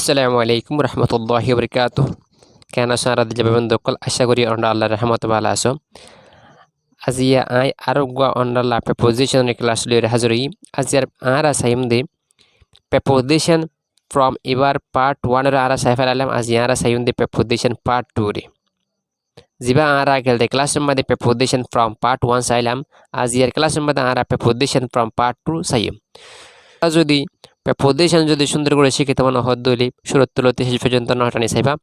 আসসালামু আলাইকুম রহমতুল্লাহি বরকাতুহ। কেন সারা দিলে বন্ধুকল আশা করি অন্ডা আল্লাহ রহমত ভালো আছো। আজিয়া আই আরোগ্য অন্ডা লা preposition ক্লাস লিয়ে হাজির আজিয়ার আর আসাইম দে preposition from এবার পার্ট 1 এর আর সাইফার আলম আজিয়া আর আসাইম দে preposition পার্ট 2 রে জিবা আর আগেল দে ক্লাস মধ্যে preposition from পার্ট 1 সাইলাম আজিয়ার ক্লাস মধ্যে আর preposition from পার্ট 2 সাইম যদি preposition যদি সুন্দর করে শিখে তোমার হদ্দলি শুরু তুলতে শেষ পর্যন্ত নটানি চাইবা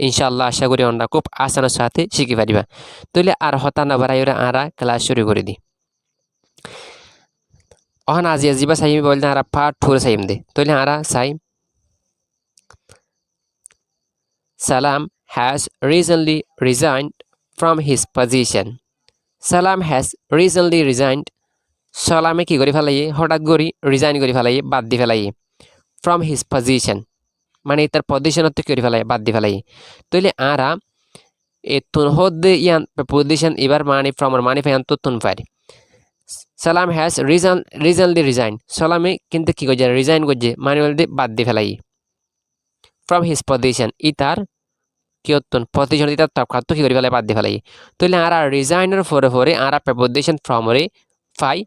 ইনশাআল্লাহ আশা করি আমরা খুব আসানের সাথে শিখে পারিবা তাহলে আর হতা না বাড়াইরা আরা ক্লাস শুরু করে দি অহন আজি জিবা সাইম বলতে আরা পার্ট 4 সাইম দে তাহলে আরা সাই সালাম has recently resigned from his position. সালাম has recently resigned সালামে কি করে ফেলাইয়ে হঠাৎ করে রিজাইন করে ফেলাইয়ে বাদ দি ফেলাইয়ে from his position মানে তার পজিশন তো করে ফেলাইয়ে বাদ দি ফেলাইয়ে তাহলে আরা এ তুন হদ্দে ইয়ান পজিশন এবার মানে from এর মানে ফায়ান তো তুন পারি সালাম has recently resigned সালামে কিন্তু কি করে রিজাইন করছে মানে বলতে বাদ দি ফেলাইয়ে from his position ই তার কি হতন পজিশন ই তার খাদ্য কি করে ফেলাই বাদ দি ফেলাইয়ে তাহলে আরা রিজাইনের পরে পরে আরা প্রেপোজিশন ফ্রম রে ফাই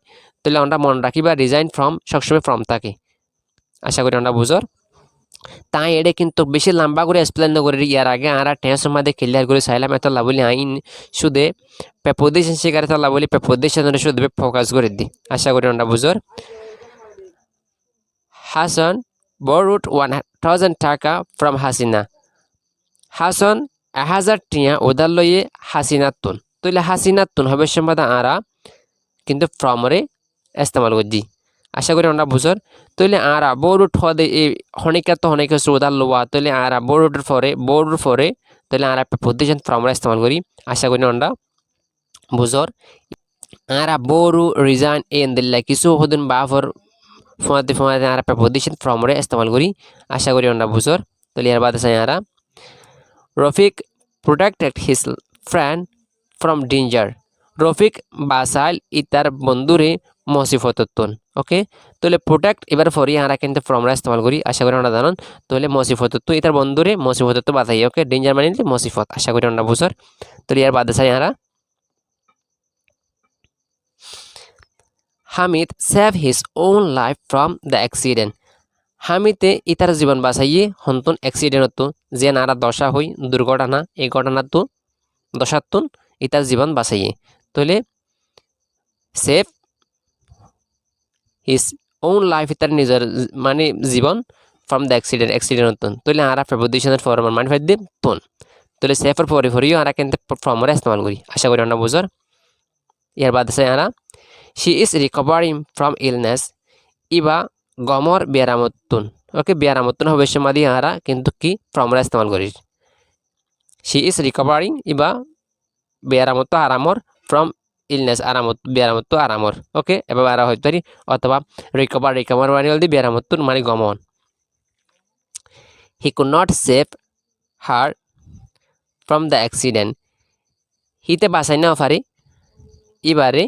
তাহলে আমরা মনে রাখিবা রিজাইন ফ্রম সবসময় ফ্রম থাকে আশা করি আমরা বুঝর তাই এটা কিন্তু বেশি লম্বা করে এক্সপ্লেন করে ইয়ার আগে আরা টেন্সের মধ্যে ক্লিয়ার করে চাইলাম এত লাভলি আইন শুধু প্রেপোজিশন শিকার এত লাভলি প্রেপোজিশনের শুধু ফোকাস করে দি আশা করি আমরা বুঝর হাসান borrowed 1000 টাকা from হাসিনা হাসান 1000 টিয়া উধার লইয়ে হাসিনার তুন তাহলে হাসিনার তুন হবে সম্বাদ আরা কিন্তু ফ্রম রে ইস্তেমাল করছি আশা করি আমরা বুঝর তাহলে আরা borrowed হদে এই হনিকা তো হনিকা উধার লওয়া তাহলে আরা borrowed পরে তাহলে আরা প্রেপোজিশন ফ্রম রে ইস্তেমাল করি আশা করি আমরা বুঝর আরা borrow resign এন দিল্লা কিছু হদিন বাফর ফোয়াতে আরা প্রেপোজিশন ফ্রম রে ইস্তেমাল করি আশা করি আমরা বুঝর তাহলে এর বাদে আরা Rafiq protected his friend from danger Rafiq Basail ইতার বন্ধুরে মুসিবততন ওকে তাহলে প্রোটেক্ট এবার ফরি আরা কিন্তু ফ্রম রা ইস্তেমাল করি আশা করি আমরা জানেন তাহলে মুসিবতত ইতার বন্ধুরে মুসিবতত বাঁচাই ওকে ডেঞ্জার মানে মুসিবত আশা করি আমরা বুঝর তাহলে এর বাদে চাই আরা Hamid save his own life from the accident হামিতে ইতার জীবন বাঁচাইয়ে হন্তন অ্যাক্সিডেন্ট যে নারা দশা হই দুর্ঘটনা এই ঘটনা তো দশাতুন ইতার জীবন বাঁচাইয়ে তাহলে সেভ হিজ ওন লাইফ ইতার নিজের মানে জীবন ফ্রম দ্য অ্যাক্সিডেন্ট তুন তাহলে আরা প্রেপোজিশনের ফর্মাল মানে ফাইদ দিন তুন তাহলে সেফের পরে ফরিও আরা কিন্তু ফর্মরে ইস্তেমাল করি আশা করি আমরা বুঝর এর বাদ আছে আরা she is recovering from illness ইবা গমর বিয়ারামতুন ওকে বিয়ারামতুন হবে সমাধি আরা কিন্তু কি ফর্মরা ইস্তেমাল করি she is recovering Iba বিয়ারামত আরামর from illness আরামত বিয়ারামত আরামর ওকে এবার আরা হইতে পারি অথবা রিকভার মানে বলতে বিয়ারামতুন মানে গমন হি could not save her from the accident হিতে বাঁচাই না পারি এবারে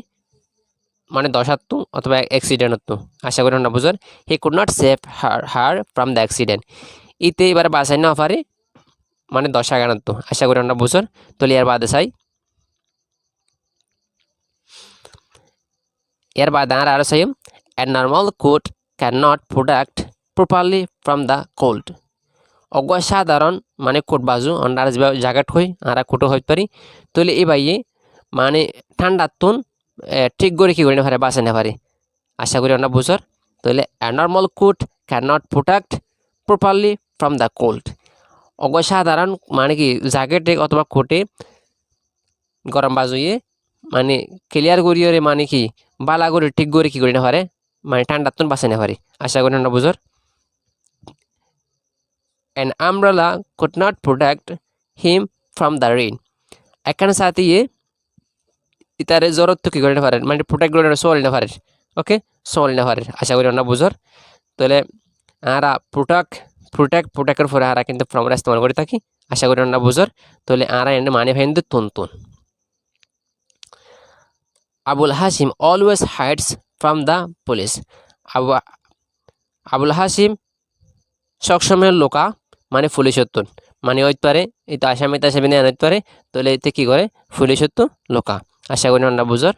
মানে দশাত্ম অথবা অ্যাক্সিডেন্ট আশা করি না বুঝর he could not save her from the accident ইতে এবার বাঁচাই না পারে মানে দশাগানাত্ম আশা করি আমরা বুঝর তাহলে এর বাদে চাই এর বাদে আর চাই a normal coat can not protect properly from the cold অসাধারণ মানে কোট বাজু আর জ্যাকেট হই আর কোটো হইতে পারি তাহলে এই বাইয়ে মানে ঠান্ডার তুন ঠিক করে কি করে না পারে বাঁচে না পারে আশা করি আমরা বুঝর তাহলে a normal coat can not protect properly from the cold অসাধারণ মানে কি জ্যাকেটে অথবা কোটে গরম বাজুয়ে মানে ক্লিয়ার করিয়ে মানে কি বালা করে ঠিক করে কি করে না পারে মানে ঠান্ডার তুন বাঁচে না পারে আশা করি আমরা বুঝর an umbrella could not protect him from the rain এখানে সাথে ইতারে জরত তো কি করে না পারেন মানে প্রোটেক্ট করে সোল না পারে ওকে সোল না পারে আশা করি আমরা বুঝর তাহলে আরা প্রোটেক্টের পরে আরা কিন্তু ফ্রম রা ইস্তেমাল করে থাকি আশা করি আমরা বুঝর তাহলে আরা এন্ড মানে ফাইন দে তুন Abul Hashim always hides from the police Abul Hashim সবসময় লোকা মানে ফুলিশত্তুন মানে হইতে পারে এটা আসামি তাসামি নিয়ে আনতে পারে তাহলে এতে কি করে ফুলিশত্তু লোকা আশা করি আমরা বুঝর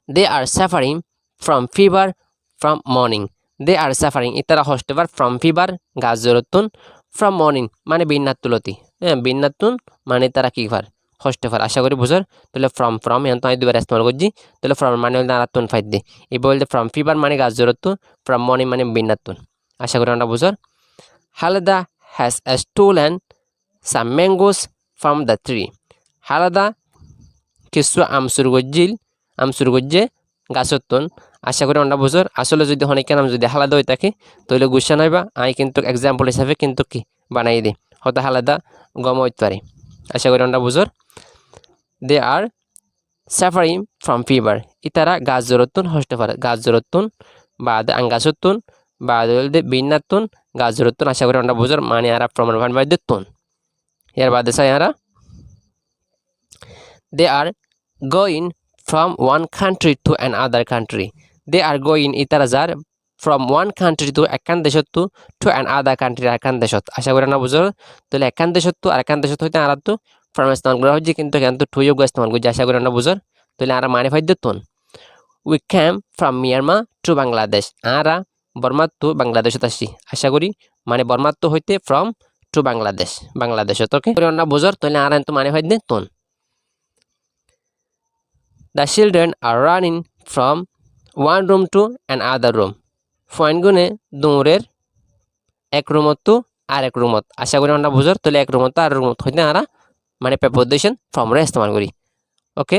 they are suffering from fever from morning they are suffering ইতারা হতে পারে from fever গাজরতুন from morning মানে বিন্নাতুলতি হ্যাঁ বিন্নাতুন মানে তারা কি পার হতে পারে আশা করি বুঝর তাহলে from এখন তো আমি দুবার ইস্তেমাল করছি তাহলে from মানে হল নারাতুন ফাইদে এই বলতে from fever মানে গাজরতু from morning মানে বিন্নাতুন আশা করি আমরা বুঝর Halada has stolen some mangoes from the tree Halada কিছু আমসুর গজ্জে গাছতন আশা করি আমরা বুঝর আসলে যদি অনেক নাম যদি হালাদা হয়ে থাকে তাহলে গুসা নইবা আমি কিন্তু এক্সাম্পল হিসাবে কিন্তু কি বানাই দিই হয়তো হালাদা গম হইতে পারে আশা করি আমরা বুঝর দে আর সাফারিং ফ্রম ফিভার ইতারা গাছ জরতুন হতে পারে গাছ জরতুন বা আঙ্গাসতুন বা বিন্নাতুন গাছ জরতুন আশা করি আমরা বুঝর মানে আর প্রমাণ ভান বাই দিতুন এর বাদে সায়ারা দে আর going from one country to another country they are going itara jar from one country to ekan deshot to another country ekan deshot আশা করি না বুঝো তাহলে ekan deshot to arekan deshot হইতে আর তো from ইস্তেমাল করা হচ্ছে কিন্তু এখান তো টুইও ইস্তেমাল করছি আশা করি না বুঝো তাহলে আর মানে Faid দিতুন we came from Myanmar to Bangladesh Ara Varma to বাংলাদেশত আসি আশা করি মানে বর্মা তো হইতে from to বাংলাদেশ ওকে করি না বুঝো তাহলে আর তো মানে Faid দিতুন The children are running from one room to another room. পয়েন্টগুনে দৌড়ের এক রুমত তো আর এক রুমত আশা করি আমরা বুঝর তাহলে এক রুমত আর রুমত হইতে আমরা মানে প্রেপোজিশন ফর্মরে ইস্তেমাল করি ওকে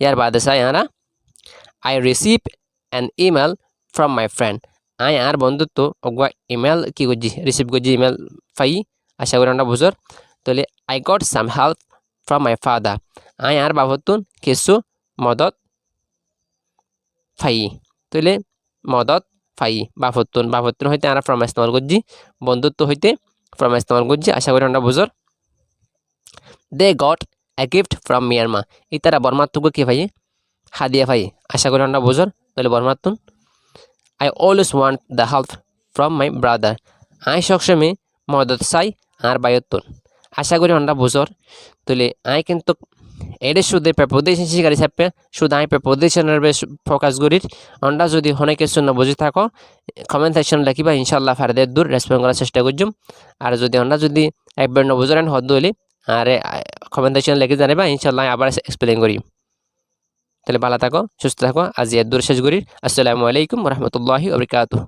ইয়ার বাদে চাই আমরা I receive an email from my friend আই আর বন্ধুত্ব অগুয়া ইমেল কি করছি রিসিভ করছি ইমেল পাই আশা করি আমরা বুঝর তাহলে I got some help from my father আই আর বাবতুন কিছু মদত ফাই তাহলে মদত ফাই বাবতুন হইতে আমরা ফ্রম ইস্তেমাল করছি বন্ধুত্ব হইতে ফ্রম ইস্তেমাল করছি আশা করি আমরা বুঝর they got a gift from Myanmar ইতারা বর্মাত্মক কি ভাই হাদিয়া ভাই আশা করি আমরা বুঝর তাহলে বর্মাত্তুন I always want the help from my brother আই সবসময় মদত চাই আর বায়তুন আশা করি আমরা বুঝর তাহলে আই কিন্তু এটা শুধু প্রেপোজিশন শিকার হিসাবে শুধু আমি প্রেপোজিশনের বেশ ফোকাস করি আমরা যদি অনেক কিছু না বুঝে থাকো কমেন্ট সেকশন লিখিবা ইনশাল্লাহ ফারদের দূর রেসপন্ড করার চেষ্টা করছুম আর যদি আমরা যদি একবার না বুঝেন হদ হইলে আর কমেন্ট সেকশন লিখে জানাবা ইনশাল্লাহ আবার এক্সপ্লেন করি তাহলে ভালো থাকো সুস্থ থাকো আজ এর দূর শেষ করি আসসালামু আলাইকুম রহমতুল্লাহি ওয়া বারাকাতুহু